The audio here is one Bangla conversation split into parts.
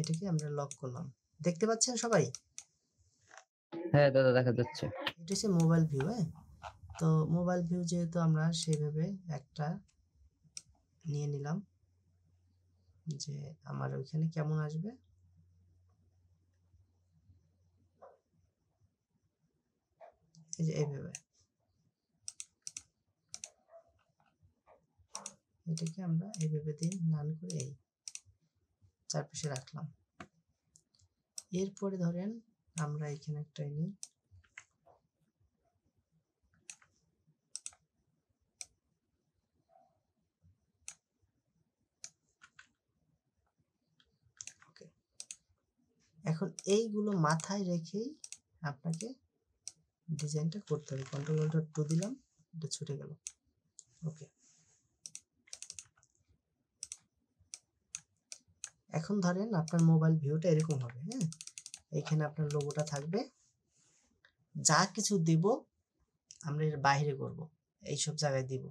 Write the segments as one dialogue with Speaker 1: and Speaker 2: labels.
Speaker 1: এটাকে আমরা লক করলাম। দেখতে পাচ্ছেন সবাই?
Speaker 2: হ্যাঁ দাদা দেখা যাচ্ছে।
Speaker 1: এটা হচ্ছে মোবাইল ভিউ। হ্যাঁ, তো মোবাইল ভিউ যেহেতু আমরা সেইভাবে একটা নিয়ে নিলাম যে আমার ওইখানে কেমন আসবে। এই যে এইভাবে এটাকে আমরা এইভাবে দিয়ে নান করে এই চারপাশে রাখলাম। এরপরে ধরেন আমরা এখানে একটা নিই, ওকে। এখন এইগুলো মাথায় রেখেই আপনাকে ডিজাইনটা করতে হবে। কন্ট্রোল-2 দিলাম, এটা ছুটে গেল। ওকে, এখন ধরেন আপনার মোবাইল ভিউটা এরকম হবে। হ্যাঁ, এইখানে আপনার লোগোটা থাকবে। যা কিছু দিব আমরা এর বাইরে করব, এইসব জায়গায় দিব,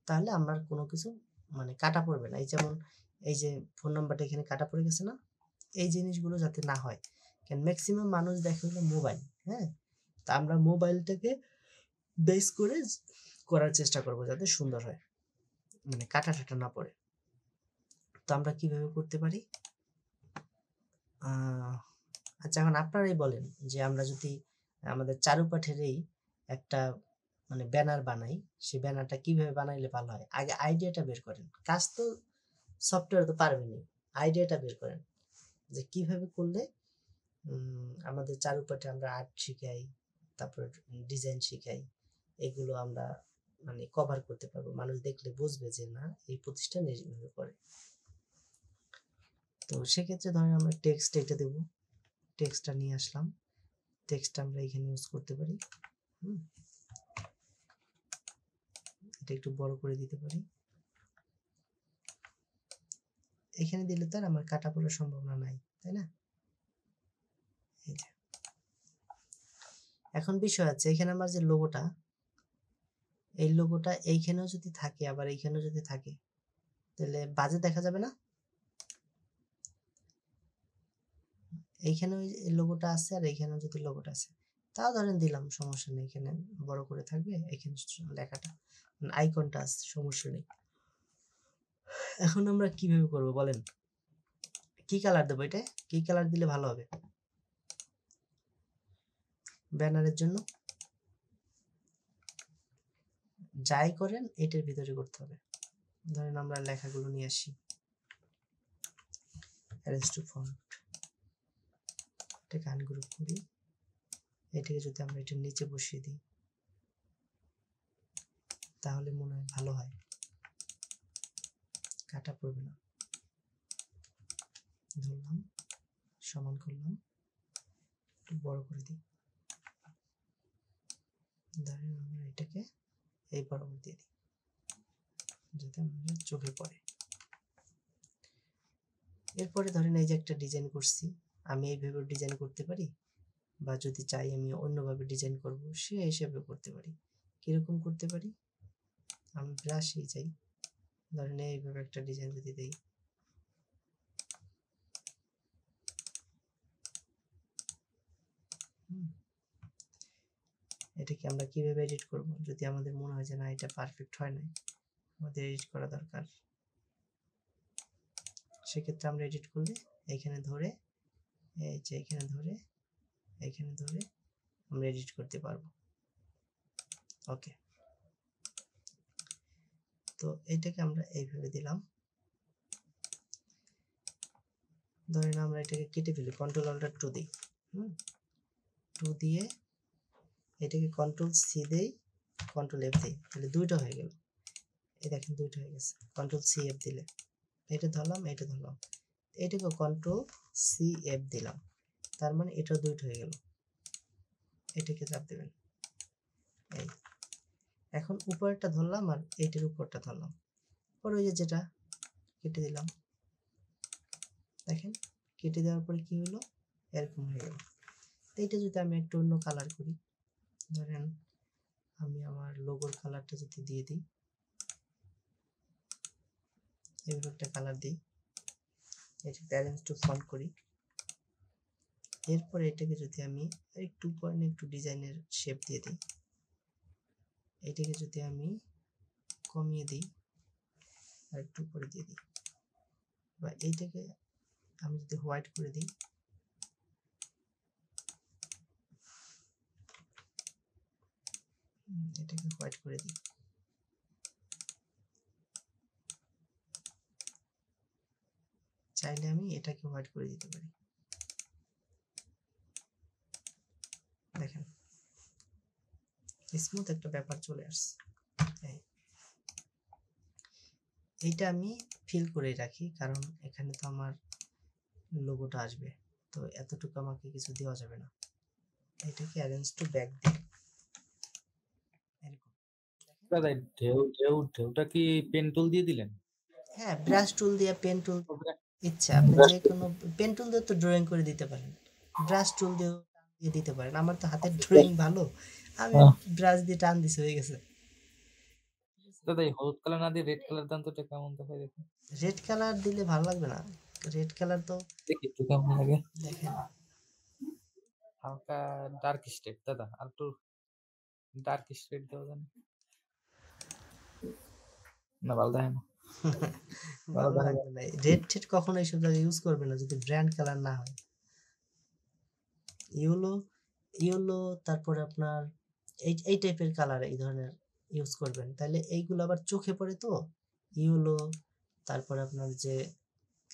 Speaker 1: তাহলে আমার কোনো কিছু মানে কাটা পড়বে না। এই যেমন এই যে ফোন নাম্বারটা এখানে কাটা পড়ে গেছে না, এই জিনিসগুলো যাতে না হয়। কারণ ম্যাক্সিমাম মানুষ দেখে হলো মোবাইল। হ্যাঁ, তা আমরা মোবাইলটাকে বেস করে করার চেষ্টা করব যাতে সুন্দর হয়, মানে কাটা টাটা না পড়ে। তো আমরা কিভাবে করতে পারি? আচ্ছা, এখন আপনারাই বলেন যে আমরা যদি আমাদের চারুপাঠেরই একটা মানে ব্যানার বানাই, সেই ব্যানারটা কিভাবে বানাইলে ভালো হয়। আগে আইডিয়াটা বের করেন, কাজ তো সফটওয়্যার তো পারবেনই, আইডিয়াটা বের করেন যে কিভাবে করলে আমাদের চারুপাঠে আমরা আর্ট শিখাই, তারপর ডিজাইন শিখাই, এগুলো আমরা মানে কভার করতে পারবো, মানুষ দেখলে বুঝবে যে না এই প্রতিষ্ঠান এইভাবে করে। তো সেক্ষেত্রে ধরেন আমরা টেক্সট এটা দেব, টেক্সটটা নিয়ে আসলাম, টেক্সটটা আমরা এখানে ইউজ করতে পারি। এটা একটু বড় করে দিতে পারি। এখানে দিলে তো আর আমার কাটা পড়ার সম্ভাবনা নাই, তাই না? এই যে এখন বিষয় আছে, এখানে আমার যে লোগোটা, এই লোগোটা এইখানেও যদি থাকে আবার এইখানেও যদি থাকে তাহলে বাজে দেখা যাবে না? এইখানেও এই লোগোটা আছে আর এইখানেও যদি লোগোটা আছে, তাও ধরেন দিলাম, সমস্যা নেই, এখানে বড় করে থাকবে, এখানে লেখাটা আইকনটা আছে, সমস্যা নেই। এখন আমরা কিভাবে করব বলেন? কি কালার দেবো? এটা কি কালার দিলে ভালো হবে ব্যানারের জন্য? যাই করেন এটার ভিতরে করতে হবে। ধরেন আমরা লেখাগুলো নিয়ে আসি, অ্যারেঞ্জ টু ফন্ট, এটাকে আনগ্রুপ করি, এটাকে যদি আমরা এটার নিচে বসিয়ে দিই তাহলে মনে হয় ভালো হয়, কাটা পড়বে না। ধরলাম, সমান করলাম, একটু বড় করে দিই, ধরেন আমরা এটাকে এই বরাবর দিয়ে দিই যাতে আমাদের চোখে পড়ে। এরপরে ধরেন এই যে একটা ডিজাইন করছি, আমি এইভাবে ডিজাইন করতে পারি, বা যদি চাই আমি অন্যভাবে ডিজাইন করব সে হিসেবে করতে পারি। কিরকম করতে পারি? আমি ব্রাশেই যাই, ধরেন এইভাবে একটা ডিজাইন যদি দেই, এটাকে আমরা কিভাবে এডিট করব যদি আমাদের মনে হয় যে না এটা পারফেক্ট হয় না, আমাদের এডিট করা দরকার, সেক্ষেত্রে আমরা এডিট করলে এইখানে ধরে, এই যে এখানে ধরে, এইখানে ধরে আমরা এডিট করতে পারবো। ওকে, তো এটাকে আমরা এইভাবে দিলাম। ধরেন আমরা এটাকে কেটে ফেলি, কন্ট্রোল-2 দিই, 2 দিয়ে এটাকে কন্ট্রোল-সি দেই, কন্ট্রোল-এফ দিই, তাহলে দুইটা হয়ে গেল। এই দেখেন দুইটা হয়ে গেছে। কন্ট্রোল-সি-এফ দিলে এটা ধরলাম, এটা ধরলাম, এটাকে কন্ট্রোল-সি-এফ দিলাম, তার মানে এটা দুইটা হয়ে গেল। এটাকে চাপ দেবেন, এই এখন উপরেরটা ধরলাম আর এইটার উপরটা ধরলাম, পরে ওই যে যেটা কেটে দিলাম, দেখেন কেটে দেওয়ার পরে কি হলো, এরকম হয়ে গেল। তো এটা যদি আমি একটু অন্য কালার করি, ধরেন আমি আমার লোগোর কালারটা যদি দিয়ে দিই, এইভাবে একটা কালার দিই, এটাকে অ্যারেঞ্জ টু ফন্ট করি, এরপরে এটাকে যদি আমি একটু পয়েন্ট একটু ডিজাইনের শেপ দিয়ে দিই, এটাকে যদি আমি কমিয়ে দিই আর একটু উপরে দিয়ে দিই, বা এইটাকে আমি যদি হোয়াইট করে দিই, এটাকে হোয়াইট করে দিই, চাইলে আমি এটাকে হোয়াইট করে দিতে পারি। দেখেন স্মুথ একটা ব্যাপার চলে আসছে। এইটা আমি ফিল করে রাখি, কারণ এখানে তো আমার লোগোটা আসবে, তো এতটুকু আমাকে কিছু দেওয়া যাবে না। এটাকে অ্যারেঞ্জ টু ব্যাক দিই এরকম।
Speaker 3: দাদা ঢেউটা কি পেন টুল দিয়ে দিলেন?
Speaker 1: হ্যাঁ, ব্রাশ টুল দিয়ে, পেন টুল, ইচ্ছা আপনি যে কোনো পেন টুল দিয়ে তো ড্রয়িং করে দিতে পারেন, ব্রাশ টুল দিয়েও টান দিয়ে দিতে পারেন। আমার তো হাতের ড্রয়িং ভালো, আমি ব্রাশ দিয়ে টান দিছি, হয়ে গেছে।
Speaker 3: দাদা এই হলুদ কালার না দিয়ে রেড কালার দেন তো, এটা কেমন দেখায় দেখুন।
Speaker 1: রেড কালার দিলে ভালো লাগবে না, রেড কালার তো
Speaker 3: দেখি একটু কেমন লাগে।
Speaker 1: দেখেন
Speaker 3: হালকা ডার্ক শেড দাদা, আর একটু ডার্ক শেড দেওয়া যান না? ভালো দেখে না,
Speaker 1: ভালো লাগবে না। রেড টেড কখনো এইসব জায়গায় ইউজ করবে না যদি ব্র্যান্ড কালার না হয়। ইয়েলো, ইয়েলো, তারপরে আপনার এই টাইপের কালার এই ধরনের ইউজ করবেন, তাহলে এইগুলো আবার চোখে পড়ে তো। ইয়েলো, তারপরে আপনার যে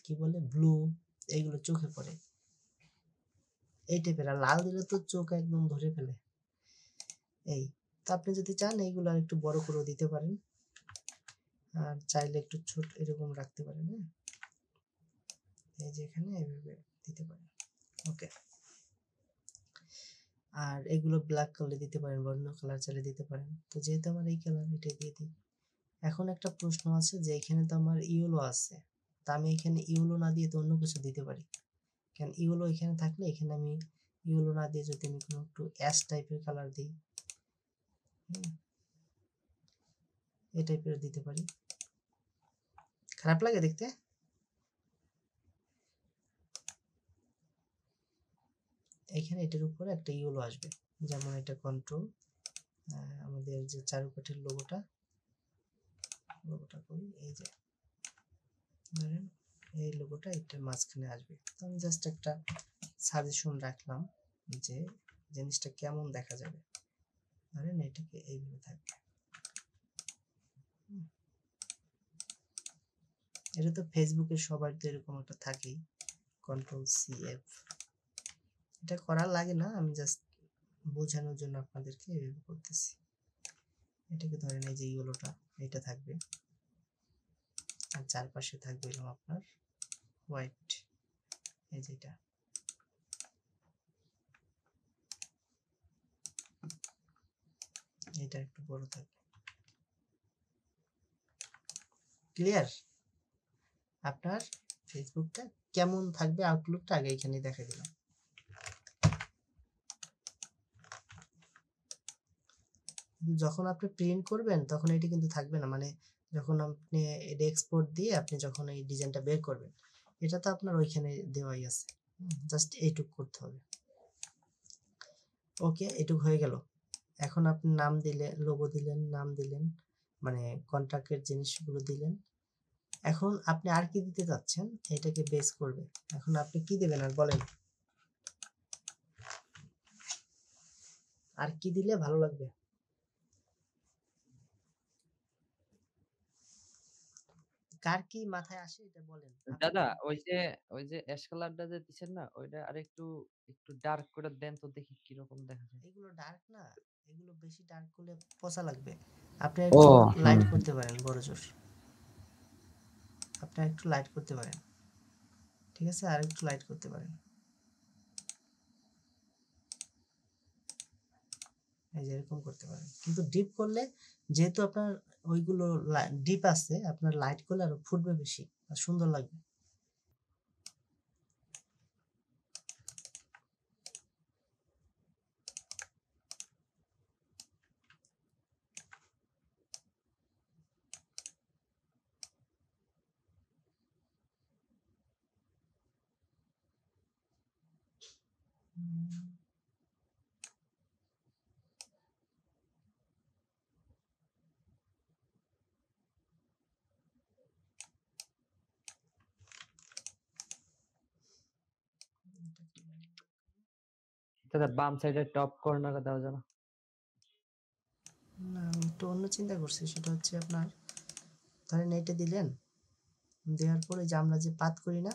Speaker 1: কি বলে ব্লু, এইগুলো চোখে পড়ে এই টাইপের। আর লাল দিলে তো চোখ একদম ধরে ফেলে। এই তো আপনি যদি চান এইগুলো আর একটু বড় করে দিতে পারেন, আর চাইলে একটু ছোট এরকম রাখতে পারেন। হ্যাঁ, এই যে এখানে এইভাবে দিতে পারেন। ওকে, আর এগুলো ব্ল্যাক কালার দিতে পারেন, অন্য কালার চাইলে দিতে পারেন। তো যেহেতু আমার এই কালার, এটা দিয়ে দিই। এখন একটা প্রশ্ন আছে যে এখানে তো আমার ইয়েলো আছে, তা আমি এখানে ইয়েলো না দিয়ে তো অন্য কিছু দিতে পারি। কারণ ইয়েলো এখানে থাকলে এখানে আমি ইয়েলো না দিয়ে যদি আমি কোনো একটু অ্যাশ টাইপের কালার দিই, এই টাইপের দিতে পারি। খারাপ লাগে দেখতে? এখানে এটার উপরে একটা ইয়েলো আসবে, যেমন এটা কন্ট্রোল, আমাদের যে চারুকাঠির লোগোটা, লোগোটা করি, এই যে ধরেন এই লোগোটা এটার মাঝখানে আসবে। তো আমি জাস্ট একটা সাজেশন রাখলাম যে জিনিসটা কেমন দেখা যাবে। ধরেন এটাকে এইভাবে থাকবে। এটা তো ফেসবুকের সবার তো এরকম একটা থাকেই, কন্ট্রোল CF। এটা করার লাগে না, আমি জাস্ট বোঝানোর জন্য আপনাদেরকে এভাবে করতেছি। এটাকে ধরেন এই যে ইয়েলোটা এটা থাকবে, আর চারপাশে থাকবে হলো আপনার হোয়াইট, এই যেটা। এটা একটু বড় থাকবে। ক্লিয়ার? আপনার ফেসবুকটা কেমন থাকবে, আউটলুকটা আগে এখানে দেখাই দিলাম। যখন আপনি প্রিন্ট করবেন তখন এটি কিন্তু থাকবে না, মানে যখন আপনি এটা এক্সপোর্ট দিয়ে আপনি যখন এই ডিজাইনটা বের করবেন, এটা তো আপনার ওইখানে দেওয়াই আছে, জাস্ট এইটুক করতে হবে। ওকে, এটুক হয়ে গেল। এখন আপনি নাম দিলে, লোগো দিলেন, নাম দিলেন, মানে কন্ট্রাক্টের জিনিসগুলো দিলেন। এখন আপনি আর কি দিতে চাচ্ছেন, এটাকে বেস করবে। এখন আপনি কি দেবেন আর বলেন, আর কি দিলে ভালো লাগবে? কার কি মাথায় আসে এটা বলেন।
Speaker 2: দাদা ওই যে অ্যাশ কালারটা যে দিচ্ছেন না, ওইটা আর একটু একটু ডার্ক করে দেন তো, দেখি কিরকম দেখা যায়।
Speaker 1: এগুলো ডার্ক না, এগুলো বেশি ডার্ক করলে পচা লাগবে। আপনি একটু লাইট করতে পারেন, বড় জোর আপনি একটু লাইট করতে পারেন, ঠিক আছে, আর একটু লাইট করতে পারেন। এই যে এরকম করতে পারেন, কিন্তু ডিপ করলে, যেহেতু আপনার ওইগুলো ডিপ আছে, আপনার লাইট করলে আরো ফুটবে বেশি আর সুন্দর লাগবে।
Speaker 2: দাদা বাম সাইডে টপ কর্নারে দেওয়া যাবে?
Speaker 1: না আমি একটু অন্য চিন্তা করছি, সেটা হচ্ছে আপনার ধরেন এইটা দিলেন, দেওয়ার পরে যে আমরা যে পাত করি না,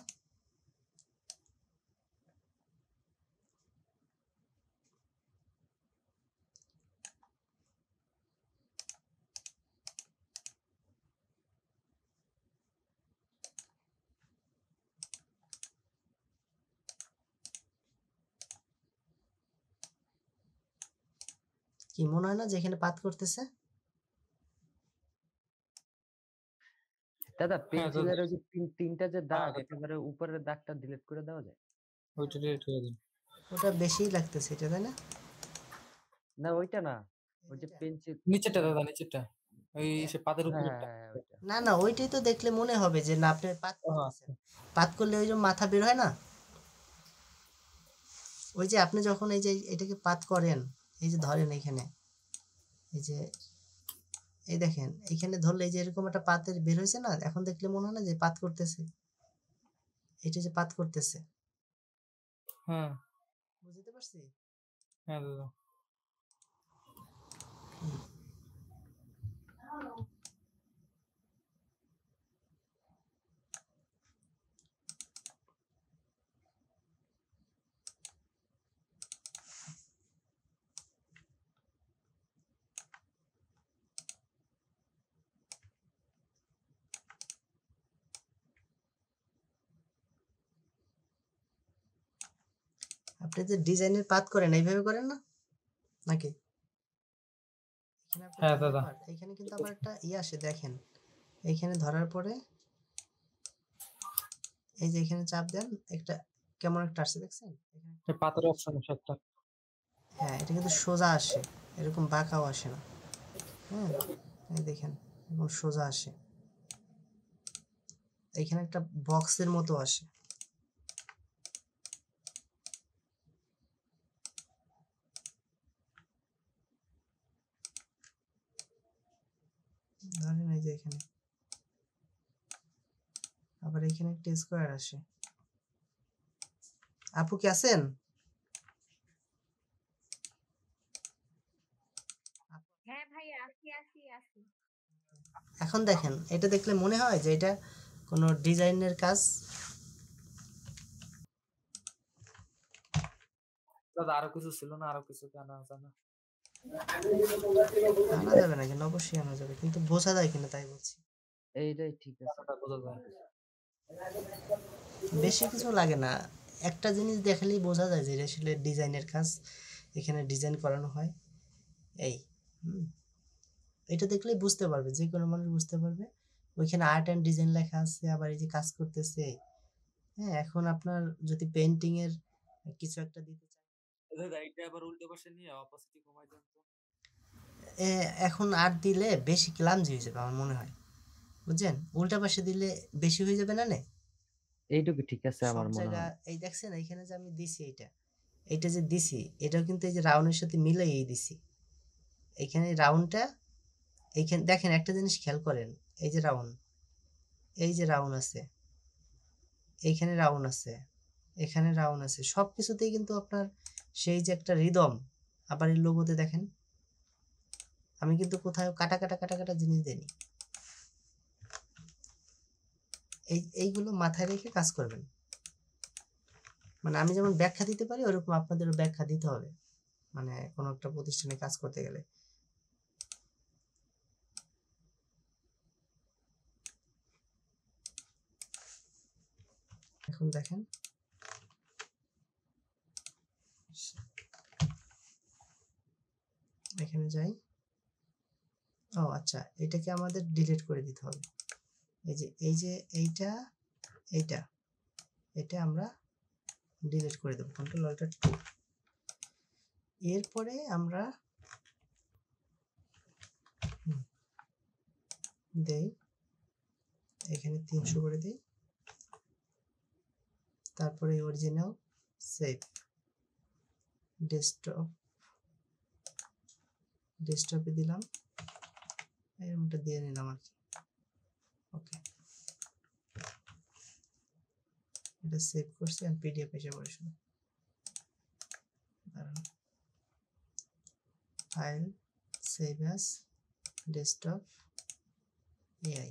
Speaker 1: কি মনে হয় না যে এখানে পাত করতেছে?
Speaker 2: দাদা
Speaker 3: হ্যাঁ দাদা,
Speaker 2: পেন্সিলের ওই যে তিনটা যে
Speaker 3: হ্যাঁ
Speaker 2: দাগ,
Speaker 3: দাদা,
Speaker 2: একেবারে উপরের দাগটা ডিলিট করে দেওয়া যায়?
Speaker 3: ওইটা ডিলিট করে দিন।
Speaker 1: ওটা বেশিই লাগতেছে এটা, তাই না?
Speaker 2: না ওইটা না, ওই যে
Speaker 1: এটা?
Speaker 2: পেন্সিল।
Speaker 3: নিচেরটা দাদা, নিচেরটা, ওই সে পাতের
Speaker 2: হ্যাঁ
Speaker 3: উপরেরটা।
Speaker 2: হ্যাঁ হ্যাঁ ওইটা।
Speaker 1: না না, ওইটাই তো দেখলে মনে হবে যে না আপনি পাত
Speaker 3: ও
Speaker 1: করতেছেন।
Speaker 3: আচ্ছা।
Speaker 1: পাত করলে ওই যে মাথা বের হয় না, ওই যে আপনি যখন এই যে এটাকে পাত করেন, এই যে ধরেন এইখানে, এই যে এই দেখেন এইখানে ধরলে এই যে এরকম একটা পাতের বের হয়েছে না, এখন দেখলে মনে হয় না যে পাত করতেছে, এটা যে পাত করতেছে।
Speaker 3: হ্যাঁ
Speaker 1: বুঝতে পারছি?
Speaker 3: হ্যাঁ দাদা।
Speaker 1: আপনি যে ডিজাইনের পাত করেন এইভাবে করেন না নাকি? এখানে আপনি
Speaker 3: হ্যাঁ
Speaker 1: ধরলে
Speaker 3: দাদা,
Speaker 1: আবার এখানে কিন্তু আবার একটা আসে দেখেন, এইখানে ধরার পরে এই যে এখানে চাপ দেন, একটা কেমন একটা আসছে দেখছেন এখানে একটা
Speaker 3: এই পাতের অপশন আছে একটা।
Speaker 1: হ্যাঁ এটা কিন্তু সোজা আসে, এরকম বাঁকাও আসে না। হ্যাঁ এই দেখেন এরকম সোজা আসে, এখানে একটা বক্সের মতো আসে। ধরেন এই যে এখানে আবার এখানে একটা স্কোয়ার আসে। আপু কি আছেন?
Speaker 4: হ্যাঁ ভাইয়া, আসি।
Speaker 1: এখন দেখেন এটা দেখলে মনে হয় যে এটা কোনো ডিজাইনের কাজ?
Speaker 3: দাদা আরো কিছু ছিল না, আরো কিছু জানা জানা।
Speaker 1: আনা যাবে না কেন, অবশ্যই আনা যাবে, কিন্তু বোঝা যায় কিনা তাই বলছি।
Speaker 2: এইটাই ঠিক আছে।
Speaker 3: দাদা বোঝা যায়।
Speaker 1: বেশি কিছু লাগে না, একটা জিনিস দেখালেই বোঝা যায় যে এটা আসলে ডিজাইনের কাজ, এখানে ডিজাইন করানো হয়। এই হুম, এটা দেখলেই বুঝতে পারবে, যে কোনো মানুষ বুঝতে পারবে। ওইখানে আর্ট অ্যান্ড ডিজাইন লেখা আছে, আবার এই যে কাজ করতেছে। হ্যাঁ এখন আপনার যদি পেন্টিং এর কিছু একটা দিতে চান,
Speaker 3: দাদা এইটা আবার উল্টো পাশে নিয়ে অপোজিটে কমাই দেন তো।
Speaker 1: এখন আর্ট দিলে বেশি ক্লামজি হয়ে যাবে আমার মনে হয়, বুঝছেন? উল্টা পাশে দিলে বেশি হয়ে যাবে না নে?
Speaker 2: এইটুকু ঠিক আছে
Speaker 1: সব
Speaker 2: আমার মনে
Speaker 1: জায়গা
Speaker 2: হয়।
Speaker 1: এই দেখছেন এইখানে যে আমি দিছি এইটা যে দিছি, এটাও কিন্তু এই যে রাউন্ডের সাথে মিলাইয়েই দিছি। এইখানে রাউন্ডটা, এইখানে দেখেন একটা জিনিস খেয়াল করেন, এই যে রাউন্ড, এই যে রাউন্ড আছে, এইখানে রাউন্ড আছে, এখানে রাউন্ড আছে, সব কিছুতেই কিন্তু আপনার সেই যে একটা রিদম। আবার এই লোগোতে দেখেন আমি কিন্তু কোথাও কাটা কাটা কাটা কাটা জিনিস দিইনি। এইগুলো মাথায় রেখে কাজ করবেন, মানে আমি যেমন ব্যাখ্যা দিতে পারি ওরকম আপনাদেরও ব্যাখ্যা দিতে হবে, মানে কোনো একটা প্রতিষ্ঠানে কাজ করতে গেলে। এখন দেখেন এখানে যাই, ও আচ্ছা এটাকে আমাদের ডিলিট করে দিতে হবে। এই যে এইটা এইটা এটা আমরা ডিলিট করে দেবো, কন্ট্রোল অল্টার 2। এরপরে আমরা দেই এখানে 300 করে দিই, তারপরে অরিজিনাল সেভ। ডেস্কটপে দিলাম, এরকমটা দিয়ে নিলাম আর কি। ওকে, এটা সেভ করছি আর পিডিএফ এসে পড়ে শুধু। File save as desktop AI.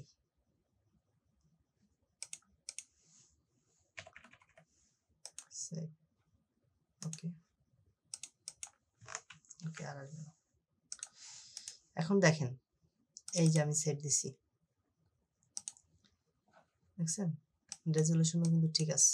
Speaker 1: Save. Okay okay, আর আসবে না। এখন দেখেন, এই যে আমি সেভ দিছি, দেখছেন রেজলিউশনও কিন্তু ঠিক আছে।